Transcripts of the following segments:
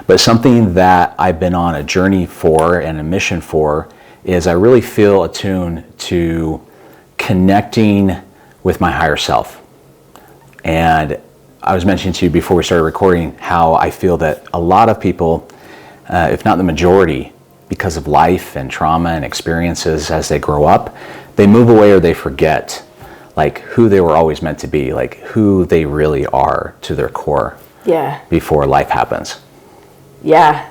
But something that I've been on a journey for and a mission for is I really feel attuned to connecting with my higher self. And I was mentioning to you before we started recording how I feel that a lot of people, if not the majority, because of life and trauma and experiences as they grow up, they move away or they forget like who they were always meant to be, like who they really are to their core. Yeah. Before life happens. Yeah.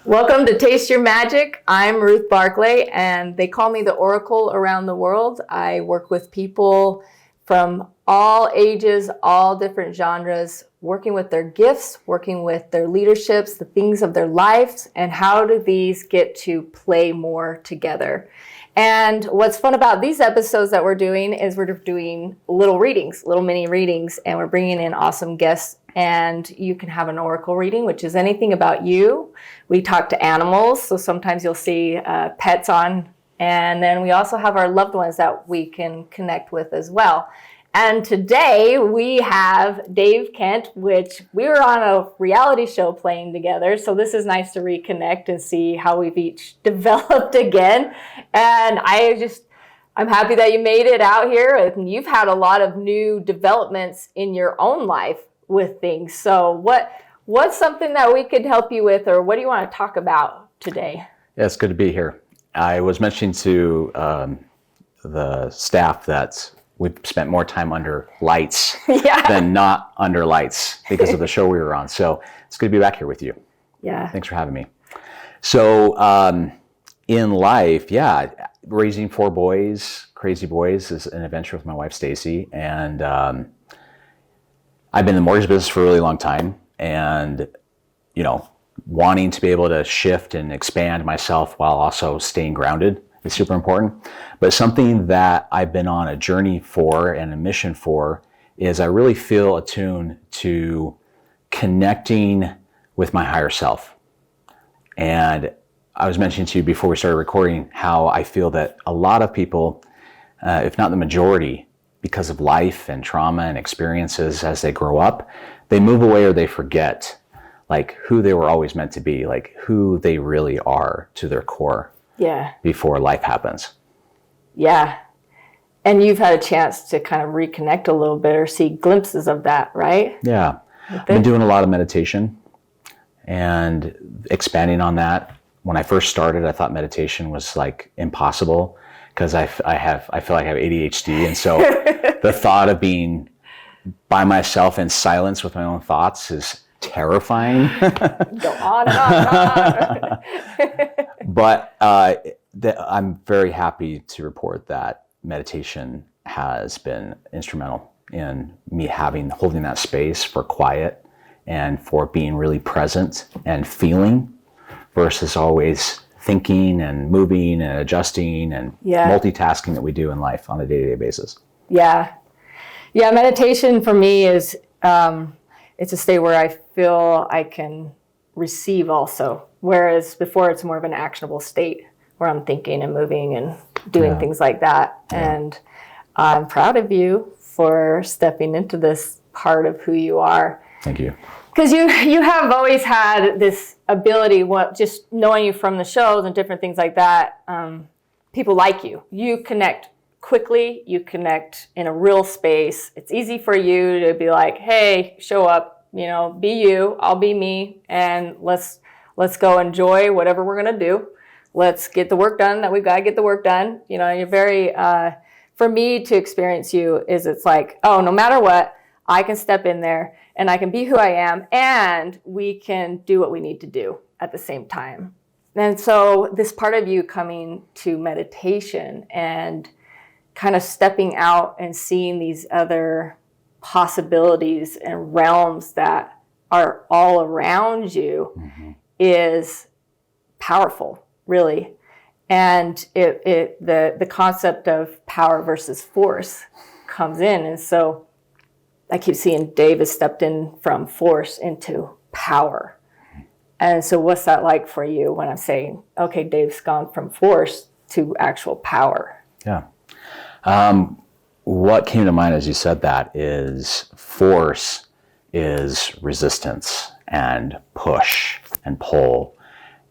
Welcome to Taste Your Magic. I'm Ruth Barclay, and they call me the Oracle around the world. I work with people from all ages, all different genres, working with their gifts, working with their leaderships, the things of their lives, and how do these get to play more together. And what's fun about these episodes that we're doing is we're doing little readings, little mini readings, and we're bringing in awesome guests. And you can have an oracle reading, which is anything about you. We talk to animals, so sometimes you'll see pets on. And then we also have our loved ones that we can connect with as well. And today we have Dave Kent, which we were on a reality show playing together. So this is nice to reconnect and see how we've each developed again. And I'm happy that you made it out here. And you've had a lot of new developments in your own life with things. So what's something that we could help you with, or what do you want to talk about today? Yeah, it's good to be here. I was mentioning to the staff that we've spent more time under lights than not under lights because of the show we were on. So it's good to be back here with you. Yeah. Thanks for having me. So in life, raising 4 boys, crazy boys, is an adventure with my wife, Stacy. And I've been in the mortgage business for a really long time. And, wanting to be able to shift and expand myself while also staying grounded is super important. But something that I've been on a journey for and a mission for is I really feel attuned to connecting with my higher self. And I was mentioning to you before we started recording how I feel that a lot of people, if not the majority, because of life and trauma and experiences as they grow up, they move away or they forget like who they were always meant to be, like who they really are to their core. Yeah. Before life happens. Yeah. And you've had a chance to kind of reconnect a little bit or see glimpses of that, right? Yeah. I've been doing a lot of meditation and expanding on that. When I first started, I thought meditation was like impossible because I feel like I have ADHD. And so the thought of being by myself in silence with my own thoughts is terrifying. Go on and on and on. But I'm very happy to report that meditation has been instrumental in me holding that space for quiet and for being really present and feeling versus always thinking and moving and adjusting and multitasking that we do in life on a day-to-day basis. Yeah. Yeah, meditation for me is, it's a state where I feel I can receive also. Whereas before it's more of an actionable state where I'm thinking and moving and doing things like that. Yeah. And I'm proud of you for stepping into this part of who you are. Thank you. Because you have always had this ability, just knowing you from the shows and different things like that, people like you. You connect quickly, you connect in a real space. It's easy for you to be like, hey, show up, be you, I'll be me, and let's go enjoy whatever we're going to do. Let's get the work done that we've got to get the work done. You're very, for me to experience you it's like, oh, no matter what, I can step in there and I can be who I am and we can do what we need to do at the same time. And so this part of you coming to meditation and kind of stepping out and seeing these other possibilities and realms that are all around you is powerful, really. And the concept of power versus force comes in. And so I keep seeing Dave has stepped in from force into power. And so what's that like for you when I'm saying, okay, Dave's gone from force to actual power? Yeah. What came to mind as you said that is force is resistance and push and pull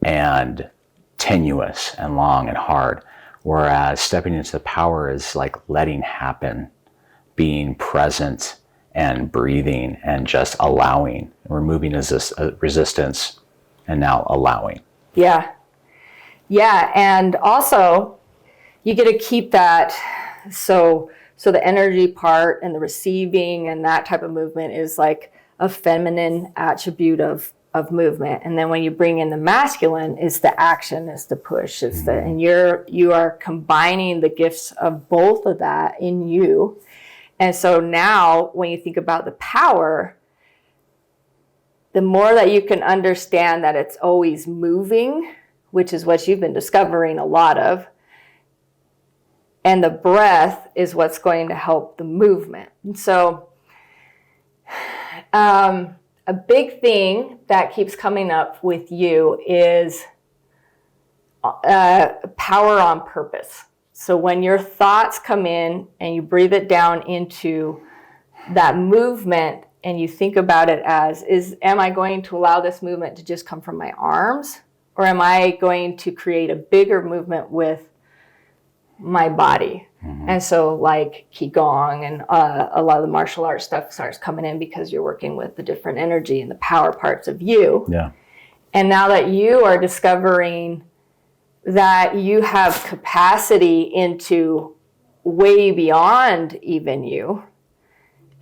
and tenuous and long and hard. Whereas stepping into the power is like letting happen, being present and breathing and just allowing, removing resistance and now allowing. Yeah. Yeah. And also you get to keep that. So the energy part and the receiving and that type of movement is like a feminine attribute of movement. And then when you bring in the masculine, it's the action, it's the push, it's the, and you are combining the gifts of both of that in you. And so now when you think about the power, the more that you can understand that it's always moving, which is what you've been discovering a lot of, and the breath is what's going to help the movement. And so a big thing that keeps coming up with you is power on purpose. So when your thoughts come in and you breathe it down into that movement and you think about it as, am I going to allow this movement to just come from my arms? Or am I going to create a bigger movement with my body? Mm-hmm. And so like Qigong and a lot of the martial arts stuff starts coming in because you're working with the different energy and the power parts of you. Yeah. And now that you are discovering that you have capacity into way beyond even you,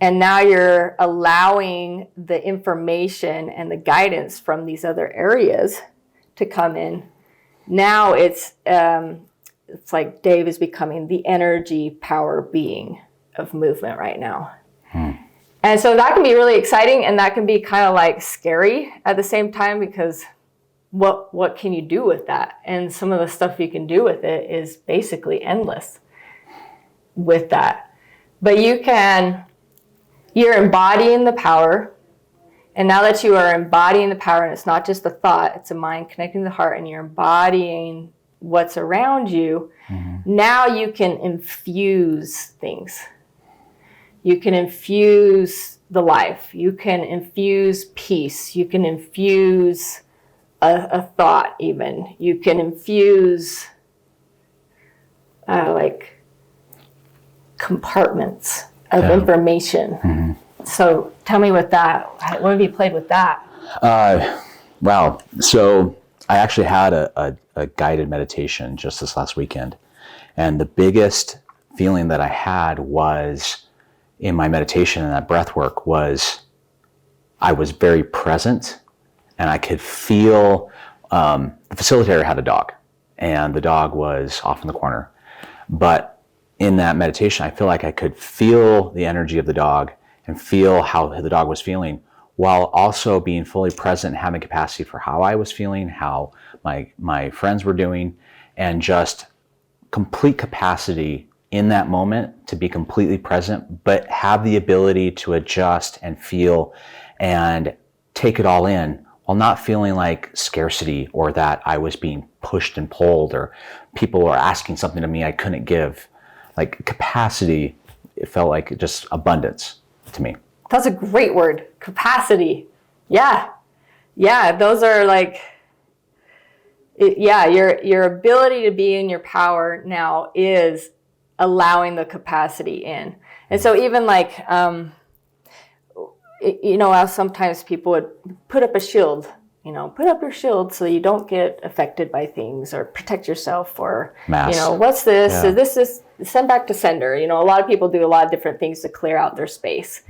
and now you're allowing the information and the guidance from these other areas to come in. Now it's like Dave is becoming the energy power being of movement right now. And so that can be really exciting, and that can be kind of like scary at the same time, because what can you do with that? And some of the stuff you can do with it is basically endless with that. But you're embodying the power. And now that you are embodying the power, and it's not just a thought, it's a mind connecting to the heart, and you're embodying what's around you, now you can infuse things. You can infuse the life. You can infuse peace. You can infuse a thought even. You can infuse like compartments of information. So tell me what have you played with that? Wow. So I actually had a guided meditation just this last weekend. And the biggest feeling that I had was in my meditation and that breath work was I was very present, and I could feel, the facilitator had a dog, and the dog was off in the corner. But in that meditation, I feel like I could feel the energy of the dog and feel how the dog was feeling, while also being fully present and having capacity for how I was feeling, how my friends were doing, and just complete capacity in that moment to be completely present, but have the ability to adjust and feel and take it all in, while not feeling like scarcity or that I was being pushed and pulled or people were asking something to me I couldn't give. Like capacity, it felt like just abundance to me. That's a great word, capacity. Yeah, those are like, your ability to be in your power now is allowing the capacity in. And so even like, how sometimes people would put up a shield, put up your shield so you don't get affected by things, or protect yourself, or, Mass. What's this? Yeah. So this is send back to sender. A lot of people do a lot of different things to clear out their space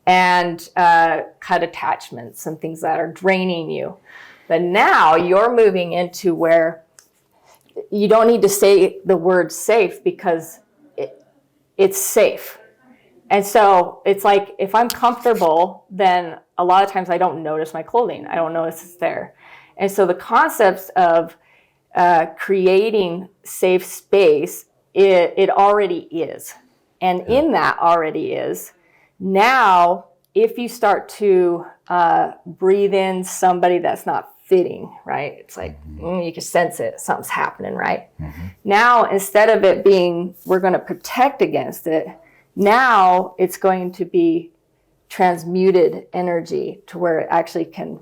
and cut attachments and things that are draining you. But now you're moving into where you don't need to say the word safe, because it's safe. And so it's like, if I'm comfortable, then a lot of times I don't notice my clothing. I don't notice it's there. And so the concepts of creating safe space, it already is. And in that already is. Now, if you start to breathe in somebody that's not fitting, right? It's like you can sense it, something's happening, right? Now, instead of it being, we're going to protect against it, now it's going to be transmuted energy to where it actually can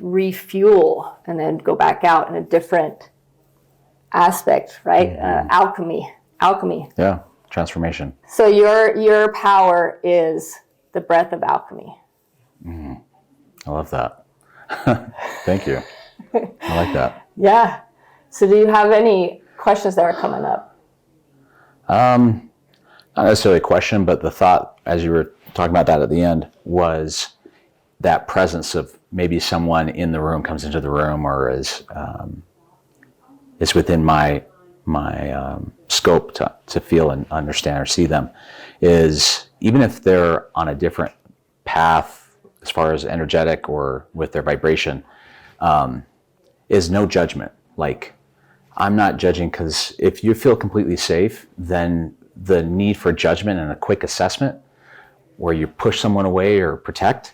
refuel and then go back out in a different aspect, right? Alchemy. Yeah, transformation. So your power is the breath of alchemy. I love that. Thank you. I like that. Yeah. So do you have any questions that are coming up? Not necessarily a question, but the thought as you were talking about that at the end was that presence of maybe someone in the room comes into the room or is within my scope to feel and understand or see them, is even if they're on a different path as far as energetic or with their vibration, is no judgment. Like, I'm not judging, because if you feel completely safe, then the need for judgment and a quick assessment where you push someone away or protect,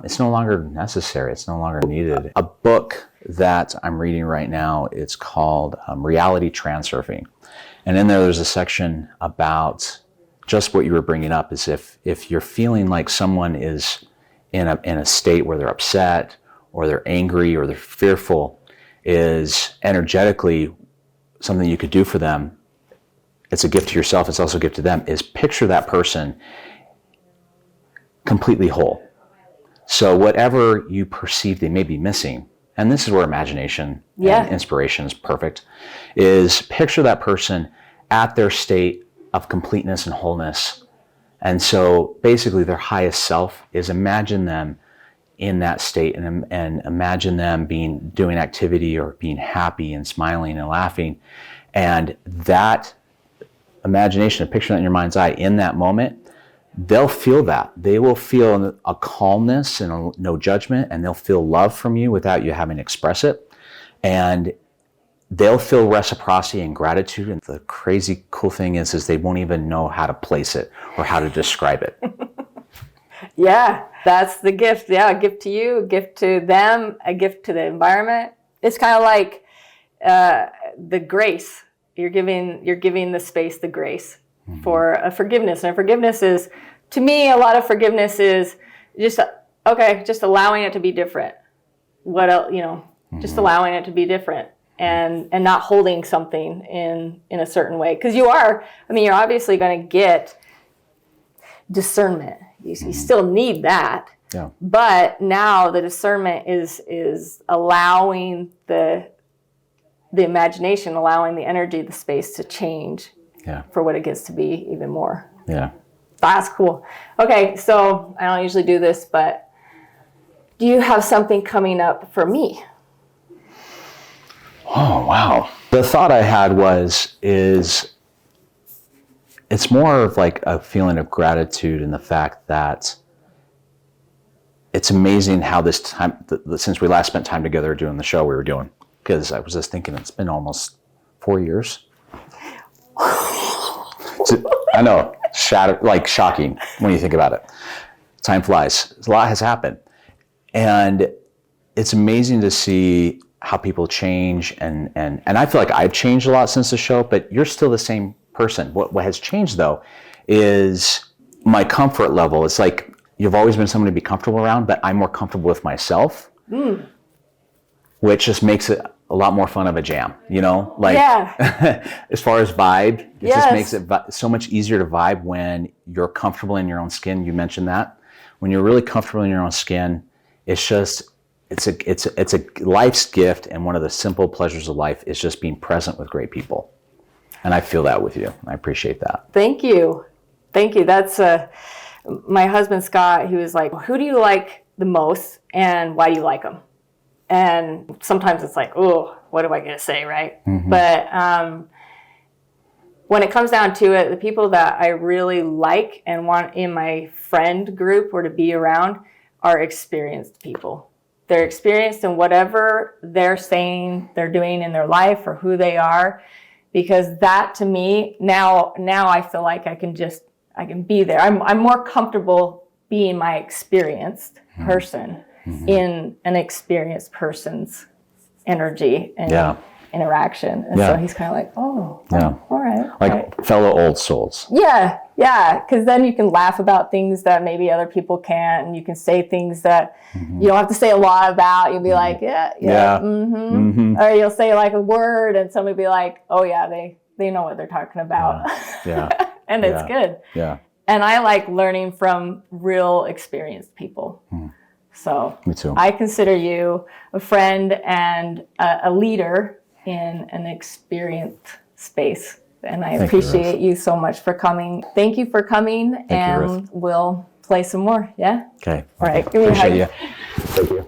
it's no longer necessary. It's no longer needed. A book that I'm reading right now, it's called Reality Transurfing. And in there's a section about just what you were bringing up, is if you're feeling like someone is in a state where they're upset or they're angry or they're fearful, is energetically something you could do for them. It's a gift to yourself. It's also a gift to them, is picture that person completely whole. So whatever you perceive they may be missing, and this is where imagination and inspiration is perfect, is picture that person at their state of completeness and wholeness. And so basically their highest self is, imagine them in that state, and imagine them doing activity or being happy and smiling and laughing. And that imagination, a picture that in your mind's eye in that moment, they'll feel that. They will feel a calmness and no judgment, and they'll feel love from you without you having to express it. And they'll feel reciprocity and gratitude. And the crazy cool thing is they won't even know how to place it or how to describe it. Yeah, that's the gift. Yeah, a gift to you, a gift to them, a gift to the environment. It's kind of like the grace. You're giving the space the grace for a forgiveness. And forgiveness is, to me, a lot of forgiveness is just allowing it to be different. What else, just allowing it to be different, and not holding something in a certain way. Because you're obviously going to get discernment. You still need that. Yeah. But now the discernment is allowing the imagination, allowing the energy, the space to change for what it gets to be even more. Yeah. That's cool. Okay, so I don't usually do this, but do you have something coming up for me? Oh, wow. The thought I had is it's more of like a feeling of gratitude in the fact that it's amazing how this time, since we last spent time together doing the show we were doing, because I was just thinking it's been almost 4 years. I know, shocking when you think about it. Time flies. A lot has happened. And it's amazing to see how people change, and I feel like I've changed a lot since the show, but you're still the same person. What has changed though is my comfort level. It's like you've always been someone to be comfortable around, but I'm more comfortable with myself, which just makes it a lot more fun of a jam, as far as vibe, it just makes it so much easier to vibe when you're comfortable in your own skin. You mentioned that. When you're really comfortable in your own skin, it's a life's gift, and one of the simple pleasures of life is just being present with great people. And I feel that with you. I appreciate that. Thank you. That's my husband, Scott. He was like, who do you like the most, and why do you like them? And sometimes it's like, oh, what am I going to say, right? Mm-hmm. But when it comes down to it, the people that I really like and want in my friend group or to be around are experienced people. They're experienced in whatever they're saying they're doing in their life or who they are, because that to me, now I feel like I can be there. I'm more comfortable being my experienced person in an experienced person's energy and Yeah. interaction. And Yeah. so he's kind of like, oh, Yeah. all right. Like right. fellow old souls. Yeah, yeah, because then you can laugh about things that maybe other people can't, and you can say things that you don't have to say a lot about. You'll be like, Yeah. or you'll say like a word, and somebody will be like, oh yeah, they know what they're talking about. Yeah. And it's good. Yeah. And I like learning from real experienced people. So Me too. I consider you a friend and a leader in an experienced space. And I appreciate you so much for coming. Thank you for coming. Thank you, Ruth. We'll play some more. Yeah? Okay. All right. Give me a hug. Appreciate you. Thank you.